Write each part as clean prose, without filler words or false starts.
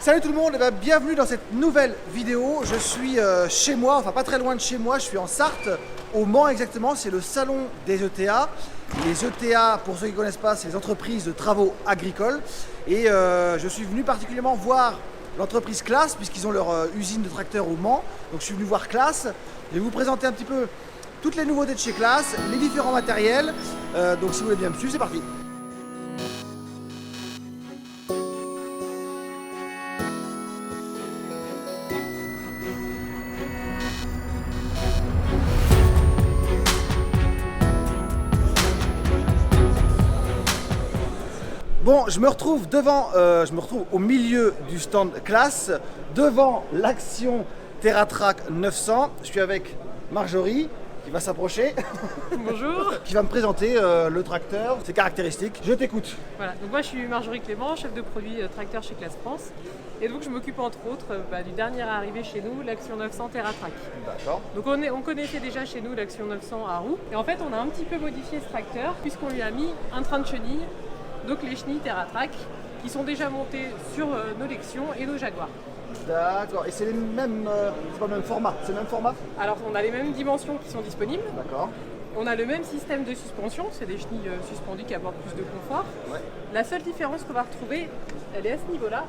Salut tout le monde, et bienvenue dans cette nouvelle vidéo. Je suis chez moi, enfin pas très loin de chez moi, je suis en Sarthe, au Mans exactement, c'est le salon des ETA. Les ETA, pour ceux qui ne connaissent pas, c'est les entreprises de travaux agricoles. Et je suis venu particulièrement voir l'entreprise Claas, puisqu'ils ont leur usine de tracteurs au Mans. Donc je suis venu voir Claas. Je vais vous présenter un petit peu toutes les nouveautés de chez Claas, les différents matériels. Donc si vous voulez bien me suivre, c'est parti. Bon, je me retrouve au milieu du stand Claas, devant l'Action TerraTrack 900. Je suis avec Marjorie, qui va s'approcher. Bonjour. Qui va me présenter le tracteur, ses caractéristiques. Je t'écoute. Voilà, donc moi je suis Marjorie Clément, chef de produit tracteur chez Claas France. Et donc je m'occupe entre autres du dernier arrivé chez nous, l'Action 900 TerraTrack. D'accord. Donc on connaissait déjà chez nous l'Action 900 à roues. Et en fait on a un petit peu modifié ce tracteur puisqu'on lui a mis un train de chenilles. Donc les chenilles TerraTrack qui sont déjà montées sur nos Lexion et nos Jaguar. D'accord, et c'est les mêmes, c'est pas le même format, c'est le même format? Alors on a les mêmes dimensions qui sont disponibles. D'accord. On a le même système de suspension, c'est des chenilles suspendues qui apportent plus de confort. Ouais. La seule différence qu'on va retrouver, elle est à ce niveau-là,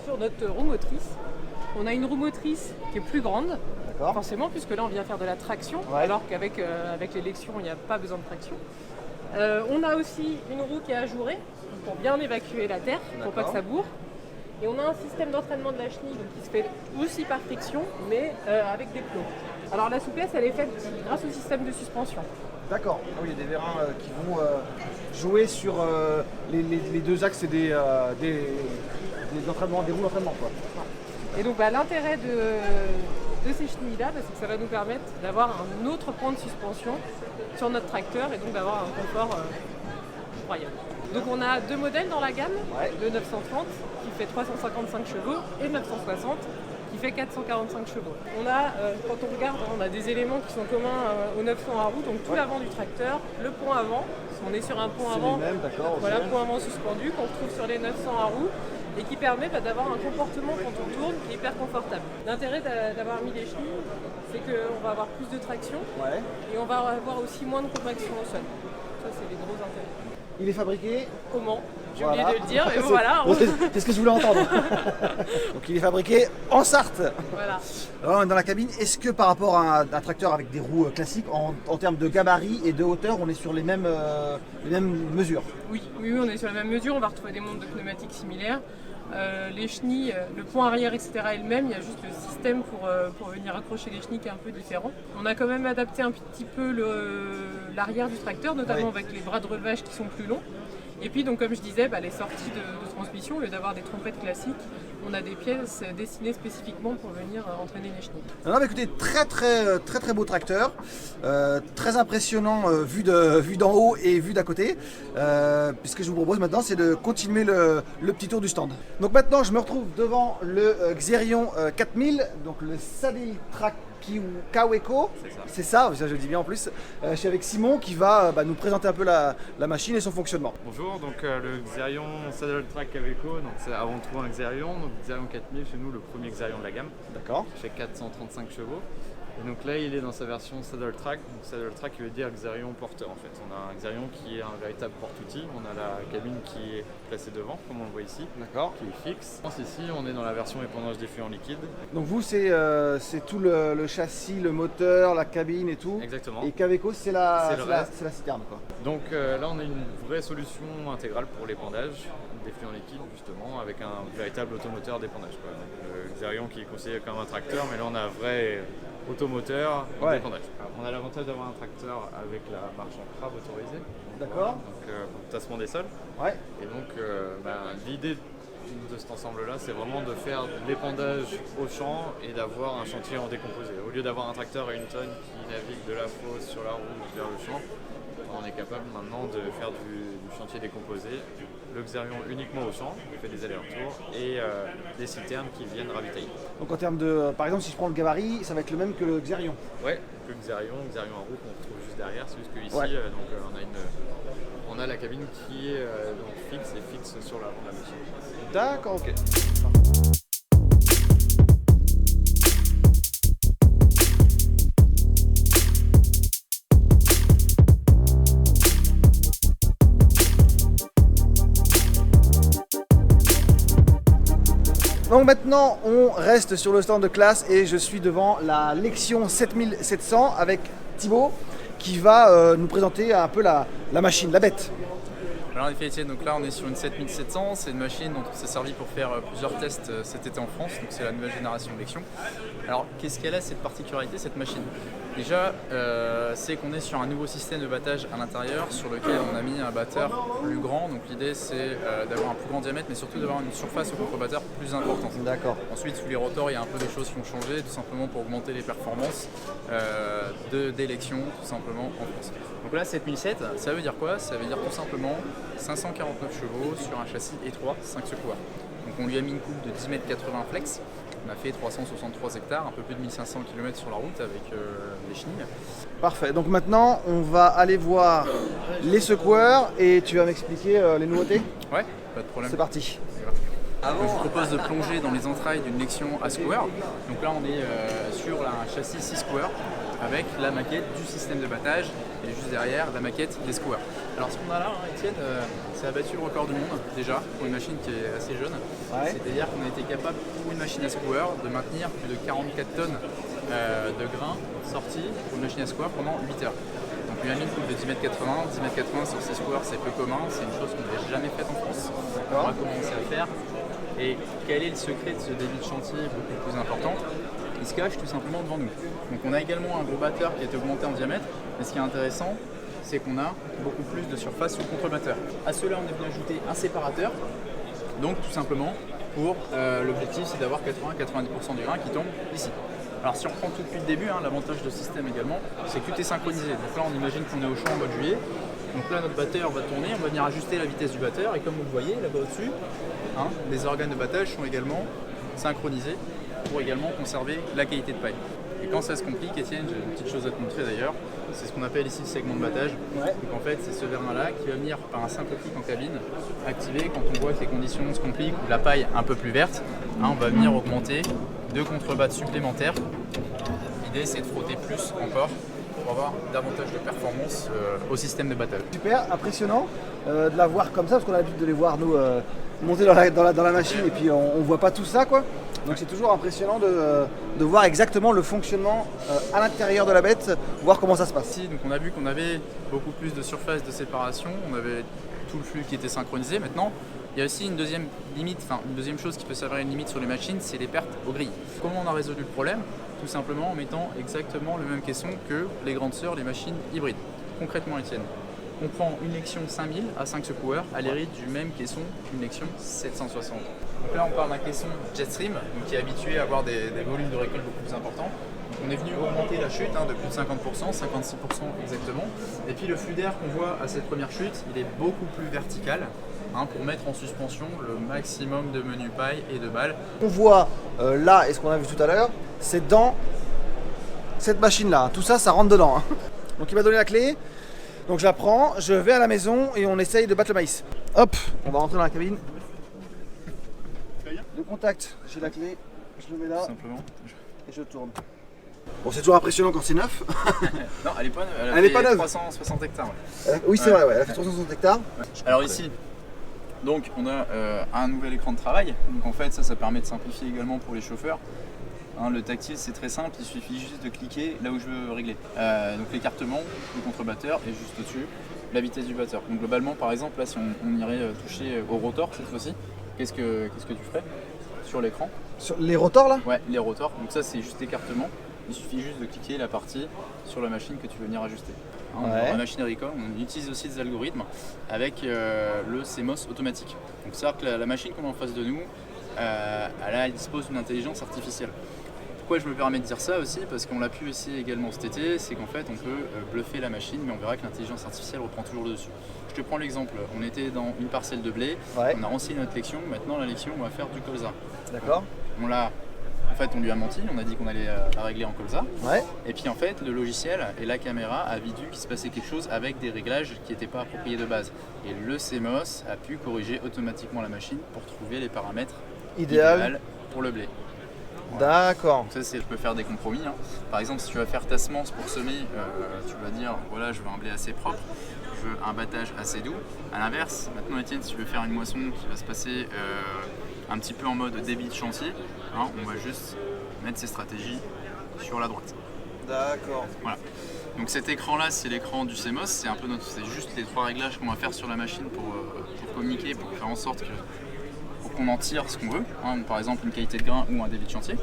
sur notre roue motrice. On a une roue motrice qui est plus grande, D'accord. forcément, puisque là on vient faire de la traction, Ouais. alors qu'avec avec les Lexion, il n'y a pas besoin de traction. On a aussi une roue qui est ajourée pour bien évacuer la terre, pour pas que ça bourre. Et on a un système d'entraînement de la chenille donc, qui se fait aussi par friction, mais avec des plots. Alors la souplesse, elle est faite grâce au système de suspension. D'accord. Ah oui, il y a des vérins qui vont jouer sur les deux axes et des entraînements, des roues d'entraînement, quoi. Et donc l'intérêt de ces chenilles-là, c'est que ça va nous permettre d'avoir un autre point de suspension sur notre tracteur et donc d'avoir un confort incroyable. Donc on a deux modèles dans la gamme, Ouais. le 930 qui fait 355 chevaux et 960 qui fait 445 chevaux. On a, quand on regarde, on a des éléments qui sont communs au 900 à roue, donc tout l'avant du tracteur, le pont avant, on est sur un pont C'est avant, les mêmes, d'accord. voilà, aussi. pont avant suspendu qu'on retrouve sur les 900 à roue et qui permet d'avoir un comportement quand on tourne qui est hyper confortable. L'intérêt d'avoir mis les chenilles, c'est qu'on va avoir plus de traction Ouais. et on va avoir aussi moins de compaction au sol. Ça, c'est les gros intérêts. Il est fabriqué. Comment? J'ai Voilà. oublié de le dire, mais C'est- voilà. C'est ce que je voulais entendre. Donc il est fabriqué en Sarthe. Voilà. Alors, dans la cabine, est-ce que par rapport à un tracteur avec des roues classiques, en termes de gabarit et de hauteur, on est sur les mêmes mesures? Oui, on est sur la même mesure. On va retrouver des montres de pneumatiques similaires. Les chenilles, le pont arrière, etc. est le même. Il y a juste le système pour venir accrocher les chenilles qui est un peu différent. On a quand même adapté un petit peu l'arrière du tracteur, notamment Oui. avec les bras de relevage qui sont plus longs. Et puis, donc, comme je disais, les sorties de transmission, au lieu d'avoir des trompettes classiques, on a des pièces dessinées spécifiquement pour venir entraîner les chenilles. Non, mais écoutez, très beau tracteur, très impressionnant vu d'en haut et vu d'à côté. Puisque je vous propose maintenant, c'est de continuer le petit tour du stand. Donc maintenant, je me retrouve devant le Xerion 4000, donc le Saddle Track Kaweco. C'est ça, je le dis bien en plus. Je suis avec Simon qui va nous présenter un peu la machine et son fonctionnement. Bonjour, donc le Xerion Saddle Track Kaweco, donc c'est avant tout un Xerion, donc Xerion 4000 chez nous, le premier Xerion de la gamme, D'accord. qui fait 435 chevaux. Et donc là il est dans sa version Saddle Track, donc Saddle Track veut dire Xerion porteur en fait. On a un Xerion qui est un véritable porte-outil, on a la cabine qui est placée devant, comme on le voit ici, D'accord. qui est fixe. Ici on est dans la version épandage d'effluent en liquide. Donc vous, c'est tout le châssis, le moteur, la cabine et tout. Exactement. Et Kaweco, c'est C'est le la reste. citerne, quoi. Donc là on a une vraie solution intégrale pour l'épandage d'effluent liquide justement avec un véritable automoteur d'épandage. Donc, le Xerion qui est considéré comme un tracteur, mais là on a un vrai automoteur d'épandage. Alors, on a l'avantage d'avoir un tracteur avec la marche en crabe autorisée. D'accord. Donc pour le tassement des sols. Ouais. Et donc l'idée de cet ensemble-là, c'est vraiment de faire de l'épandage au champ et d'avoir un chantier en décomposé. Au lieu d'avoir un tracteur à une tonne qui navigue de la fosse sur la route vers le champ, on est capable maintenant de faire du chantier décomposé, le Xerion uniquement au champ, qui fait des allers-retours, et des citernes qui viennent ravitailler. Donc en termes de, par exemple, si je prends le gabarit, ça va être le même que le Xerion. Ouais, le Xerion en roue qu'on retrouve juste derrière, c'est juste qu'ici, Ouais. on a la cabine qui est donc fixe sur l'avant de la machine. D'accord, ok. Donc maintenant, on reste sur le stand de classe et je suis devant la Lexion 7700 avec Thibaut qui va nous présenter un peu la machine, la bête. Alors en effet Étienne, donc là on est sur une 7700, c'est une machine dont on s'est servi pour faire plusieurs tests cet été en France, donc c'est la nouvelle génération de Lexion. Alors qu'est-ce qu'elle a cette particularité, cette machine? Déjà, c'est qu'on est sur un nouveau système de battage à l'intérieur sur lequel on a mis un batteur plus grand, donc l'idée c'est d'avoir un plus grand diamètre mais surtout d'avoir une surface au contre-batteur plus importante. D'accord. Ensuite sous les rotors il y a un peu des choses qui ont changé, tout simplement pour augmenter les performances des Lexion tout simplement en France. Donc là 7007, ça veut dire quoi? Ça veut dire tout simplement 549 chevaux sur un châssis étroit 5 secours. Donc on lui a mis une coupe de 10,80 m flex. On a fait 363 hectares, un peu plus de 1500 km sur la route avec les chenilles. Parfait, donc maintenant on va aller voir les secoueurs et tu vas m'expliquer les nouveautés? Ouais, pas de problème. C'est parti. Donc, je vous propose de plonger dans les entrailles d'une Lexion A-Square. Donc là on est sur un châssis 6 square avec la maquette du système de battage et juste derrière la maquette des squares. Alors ce qu'on a là, Étienne, ça a battu le record du monde déjà pour une machine qui est assez jeune. Ouais. C'est-à-dire qu'on a été capable pour une machine à square de maintenir plus de 44 tonnes de grains sortis pour une machine à square pendant 8 heures. Donc lui a mis une coupe de 10,80 m. 10,80 m sur 6 squares, c'est peu commun, c'est une chose qu'on n'avait jamais faite en France. On va commencer à faire. Et quel est le secret de ce débit de chantier beaucoup plus important? Il se cache tout simplement devant nous. Donc on a également un gros batteur qui a été augmenté en diamètre, mais ce qui est intéressant, c'est qu'on a beaucoup plus de surface sur le contre-batteur. À cela, on est venu ajouter un séparateur, donc tout simplement pour l'objectif, c'est d'avoir 80-90% du grain qui tombe ici. Alors si on reprend tout depuis le début, l'avantage de ce système également, c'est que tout est synchronisé. Donc là, on imagine qu'on est au champ en mois de juillet. Donc là, notre batteur va tourner, on va venir ajuster la vitesse du batteur, et comme vous le voyez là-bas au-dessus, les organes de battage sont également synchronisés pour également conserver la qualité de paille. Et quand ça se complique, Étienne, j'ai une petite chose à te montrer d'ailleurs, c'est ce qu'on appelle ici le segment de battage. Ouais. Donc en fait, c'est ce vernin-là qui va venir par un simple clic en cabine, activer quand on voit que les conditions se compliquent ou la paille un peu plus verte, on va venir augmenter 2 contrebattes supplémentaires. L'idée, c'est de frotter plus encore pour avoir davantage de performance au système de battage. Super, impressionnant de la voir comme ça, parce qu'on a l'habitude de les voir nous monter dans la machine et puis on voit pas tout ça quoi. Donc c'est toujours impressionnant de voir exactement le fonctionnement à l'intérieur de la bête, voir comment ça se passe. Donc on a vu qu'on avait beaucoup plus de surface de séparation, on avait tout le flux qui était synchronisé. Maintenant, il y a aussi une deuxième limite, une deuxième chose qui peut s'avérer une limite sur les machines, c'est les pertes aux grilles. Comment on a résolu le problème? Tout simplement en mettant exactement le même caisson que les grandes sœurs, les machines hybrides. Concrètement, Étienne, on prend une Lexion 5000 à 5 secoueurs, elle hérite du même caisson qu'une Lexion 760. Donc là, on parle d'un caisson Jetstream, donc qui est habitué à avoir des volumes de récolte beaucoup plus importants. Donc on est venu augmenter la chute de plus de 50%, 56% exactement. Et puis le flux d'air qu'on voit à cette première chute, il est beaucoup plus vertical pour mettre en suspension le maximum de menu paille et de balles. On voit là, et ce qu'on a vu tout à l'heure, c'est dans cette machine-là. Tout ça, ça rentre dedans. Donc il m'a donné la clé. Donc je la prends, je vais à la maison et on essaye de battre le maïs. Hop, on va rentrer dans la cabine. Le contact, j'ai la clé, je le mets là Simplement. et je tourne. Bon, c'est toujours impressionnant quand c'est neuf. Non, elle est pas neuve, Elle est pas neuve. 360 hectares. Ouais. Oui, c'est vrai, ouais, elle a fait 360 hectares. Alors ici, donc on a un nouvel écran de travail. Donc en fait, ça permet de simplifier également pour les chauffeurs. Le tactile, c'est très simple, il suffit juste de cliquer là où je veux régler. Donc l'écartement du contre-batteur est juste au-dessus, la vitesse du batteur. Donc globalement, par exemple, là, si on irait toucher au rotor cette fois-ci, qu'est-ce que tu ferais sur l'écran? Sur les rotors là? Ouais, les rotors. Donc ça, c'est juste l'écartement. Il suffit juste de cliquer la partie sur la machine que tu veux venir ajuster. Dans la machine Recon, on utilise aussi des algorithmes avec le CMOS automatique. Donc c'est-à-dire que la machine qu'on a en face de nous, elle dispose d'une intelligence artificielle. Pourquoi je me permets de dire ça aussi? Parce qu'on l'a pu aussi également cet été, c'est qu'en fait on peut bluffer la machine, mais on verra que l'intelligence artificielle reprend toujours le dessus. Je te prends l'exemple, on était dans une parcelle de blé, on a renseigné notre Lexion, maintenant la Lexion on va faire du colza. D'accord. On lui a menti, on a dit qu'on allait la régler en colza. Ouais. Et puis en fait le logiciel et la caméra a vu qu'il se passait quelque chose avec des réglages qui n'étaient pas appropriés de base. Et le CMOS a pu corriger automatiquement la machine pour trouver les paramètres idéal pour le blé. Voilà. D'accord. Donc ça, je peux faire des compromis. Par exemple, si tu vas faire ta semence pour semer, tu vas dire voilà, je veux un blé assez propre, je veux un battage assez doux. A l'inverse, maintenant Étienne, si tu veux faire une moisson qui va se passer un petit peu en mode débit de chantier. Hein, on va juste mettre ses stratégies sur la droite. D'accord. Voilà. Donc cet écran là c'est l'écran du CMOS, c'est juste les 3 réglages qu'on va faire sur la machine pour communiquer, pour faire en sorte qu'on en tire ce qu'on veut, hein, par exemple une qualité de grain ou un débit de chantier.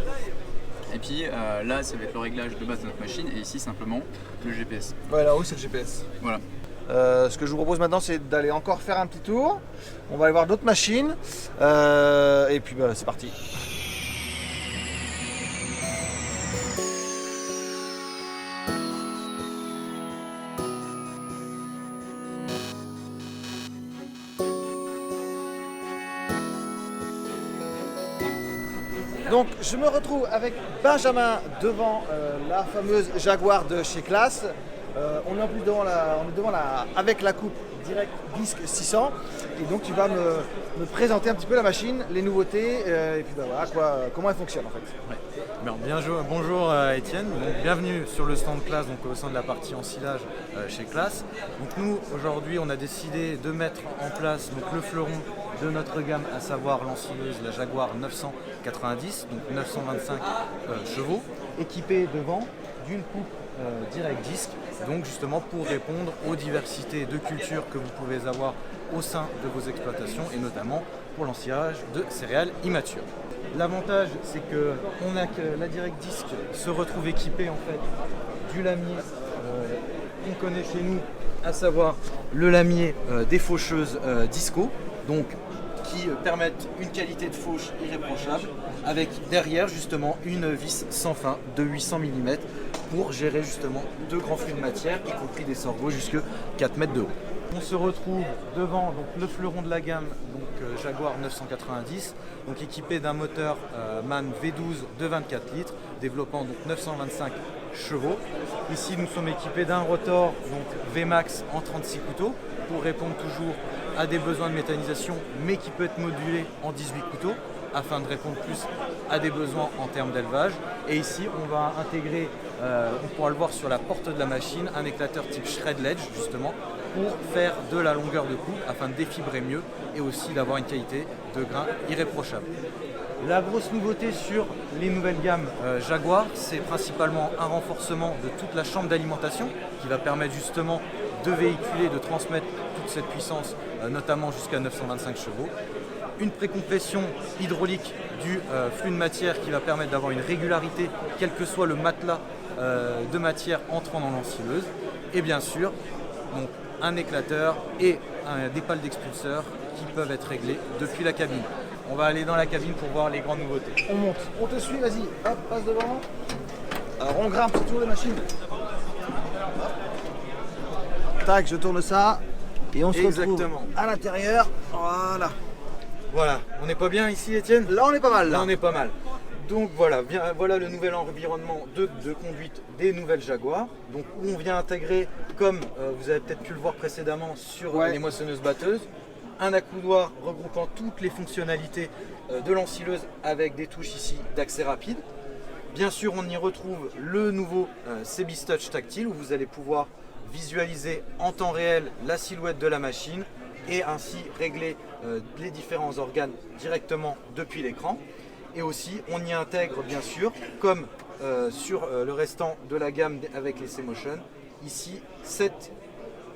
Et puis là ça va être le réglage de base de notre machine et ici simplement le GPS. Ouais, là-haut c'est le GPS. Voilà. Ce que je vous propose maintenant, c'est d'aller encore faire un petit tour. On va aller voir d'autres machines. Et puis c'est parti. Donc je me retrouve avec Benjamin devant la fameuse Jaguar de chez Claas. On est en plus avec la coupe Direct Disc 600 et donc tu vas me présenter un petit peu la machine, les nouveautés et puis voilà comment elle fonctionne en fait. Ouais. Bonjour Étienne, donc, bienvenue sur le stand Claas, donc au sein de la partie ensilage chez Claas. Donc nous aujourd'hui on a décidé de mettre en place donc, le fleuron de notre gamme, à savoir l'ensileuse, la Jaguar 990, donc 925 chevaux, équipée devant d'une coupe Direct Disc, donc justement pour répondre aux diversités de cultures que vous pouvez avoir au sein de vos exploitations et notamment pour l'ensilage de céréales immatures. L'avantage c'est que la Direct Disc se retrouve équipée en fait du lamier qu'on connaît chez nous, à savoir le lamier des faucheuses Disco, donc qui permettent une qualité de fauche irréprochable, avec derrière justement une vis sans fin de 800 mm pour gérer justement de grands flux de matière, y compris des sorgho jusque 4 mètres de haut. On se retrouve devant donc, le fleuron de la gamme, donc Jaguar 990, donc équipé d'un moteur MAN V12 de 24 litres, développant donc 925 chevaux. Ici nous sommes équipés d'un rotor donc VMAX en 36 couteaux pour répondre toujours à des besoins de méthanisation, mais qui peut être modulé en 18 couteaux afin de répondre plus à des besoins en termes d'élevage. Et ici on va intégrer, on pourra le voir sur la porte de la machine, un éclateur type Shred Ledge justement pour faire de la longueur de coupe afin de défibrer mieux et aussi d'avoir une qualité de grain irréprochable. La grosse nouveauté sur les nouvelles gammes Jaguar, c'est principalement un renforcement de toute la chambre d'alimentation qui va permettre justement de véhiculer, de transmettre toute cette puissance, notamment jusqu'à 925 chevaux. Une précompression hydraulique du flux de matière qui va permettre d'avoir une régularité, quel que soit le matelas de matière entrant dans l'ensileuse. Et bien sûr, donc, un éclateur et des pales d'expulseur qui peuvent être réglés depuis la cabine. On va aller dans la cabine pour voir les grandes nouveautés. On monte, on te suit, vas-y, hop, passe devant. Alors on grimpe, c'est toujours les machines. Tac, je tourne ça et on se retrouve à l'intérieur. Voilà. Voilà, on n'est pas bien ici Étienne? Là on est pas mal. Là on est pas mal. Donc voilà, voilà le nouvel environnement de conduite des nouvelles Jaguar. Donc où on vient intégrer, comme vous avez peut-être pu le voir précédemment sur les moissonneuses batteuses, un accoudoir regroupant toutes les fonctionnalités de l'ensileuse avec des touches ici d'accès rapide. Bien sûr, on y retrouve le nouveau Sebis Touch tactile où vous allez pouvoir visualiser en temps réel la silhouette de la machine et ainsi régler les différents organes directement depuis l'écran. Et aussi, on y intègre bien sûr, comme sur le restant de la gamme avec les C-Motion, ici 7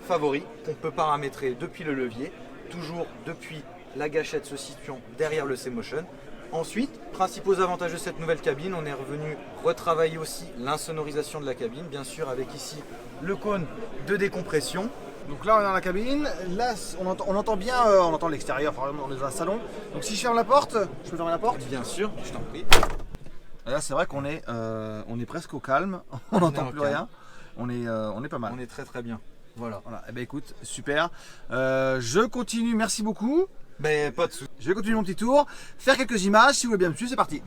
favoris qu'on peut paramétrer depuis le levier, toujours depuis la gâchette se situant derrière le C-Motion. Ensuite, principaux avantages de cette nouvelle cabine, on est revenu retravailler aussi l'insonorisation de la cabine, bien sûr avec ici le cône de décompression. Donc là on est dans la cabine, là on entend bien, on entend l'extérieur, enfin on est dans un salon. Donc si je ferme la porte, je peux fermer la porte? Bien sûr, je t'en prie. Et là c'est vrai qu'on est presque au calme, on n'entend plus rien, on est pas mal. On est très très bien. Voilà. Et ben écoute, super. Je continue, merci beaucoup. Ben pas de soucis. Je vais continuer mon petit tour, faire quelques images, si vous voulez bien me suivre, c'est parti.